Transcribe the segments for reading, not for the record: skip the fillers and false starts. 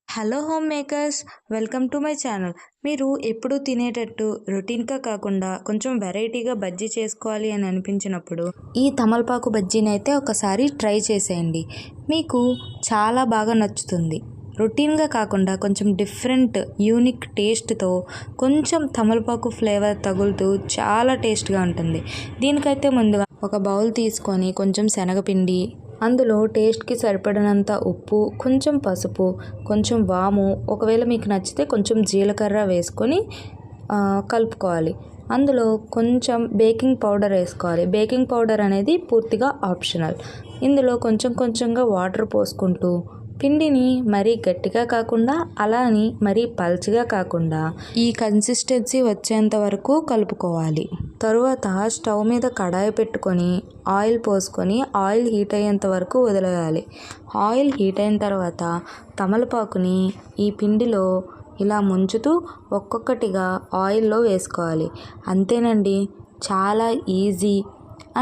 Hello home makers, welcome to my channel. మీరు ఎప్పుడు తినేటట్టు రొటీన్గా కాకుండా కొంచెం వెరైటీగా బజ్జీ చేసుకోవాలి అని అనిపించినప్పుడు ఈ తమలపాకు బజ్జీని అయితే ఒకసారి ట్రై చేసేయండి. మీకు చాలా బాగా నచ్చుతుంది. రొటీన్గా కాకుండా కొంచెం డిఫరెంట్ యూనిక్ టేస్ట్తో కొంచెం తమలపాకు ఫ్లేవర్ తగులుతూ చాలా టేస్ట్గా ఉంటుంది. దీనికైతే ముందుగా ఒక బౌల్ తీసుకొని కొంచెం శనగపిండి, అందులో టేస్ట్కి సరిపడినంత ఉప్పు, కొంచెం పసుపు, కొంచెం వాము, ఒకవేళ మీకు నచ్చితే కొంచెం జీలకర్ర వేసుకొని కలుపుకోవాలి. అందులో కొంచెం బేకింగ్ పౌడర్ వేసుకోవాలి. బేకింగ్ పౌడర్ అనేది పూర్తిగా ఆప్షనల్. ఇందులో కొంచెం కొంచెంగా వాటర్ పోసుకుంటూ పిండిని మరీ గట్టిగా కాకుండా అలా అని మరీ పల్చగా కాకుండా ఈ కన్సిస్టెన్సీ వచ్చేంత వరకు కలుపుకోవాలి. తరువాత స్టవ్ మీద కడాయి పెట్టుకొని ఆయిల్ పోసుకొని ఆయిల్ హీట్ అయ్యేంత వరకు వదిలేయాలి. ఆయిల్ హీట్ అయిన తర్వాత తమలపాకుని ఈ పిండిలో ఇలా ముంచుతూ ఒక్కొక్కటిగా ఆయిల్లో వేసుకోవాలి. అంతేనండి, చాలా ఈజీ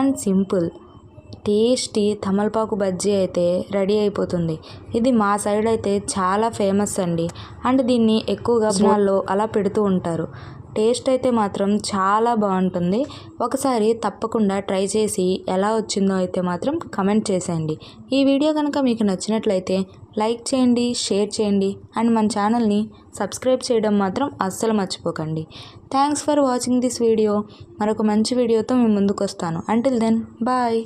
అండ్ సింపుల్ టేస్టీ తమలపాకు బజ్జీ అయితే రెడీ అయిపోతుంది. ఇది మా సైడ్ అయితే చాలా ఫేమస్ అండి. అండ్ దీన్ని ఎక్కువగా భోజనాల్లో అలా పెడుతూ ఉంటారు. టేస్ట్ అయితే మాత్రం చాలా బాగుంటుంది. ఒకసారి తప్పకుండా ట్రై చేసి ఎలా వచ్చిందో అయితే మాత్రం కమెంట్ చేసేయండి. ఈ వీడియో కనుక మీకు నచ్చినట్లయితే లైక్ చేయండి, షేర్ చేయండి అండ్ మన ఛానల్ని సబ్స్క్రైబ్ చేయడం మాత్రం అస్సలు మర్చిపోకండి. Thanks for watching this video. మరొక మంచి వీడియోతో మేము ముందుకు వస్తాను. Until then bye.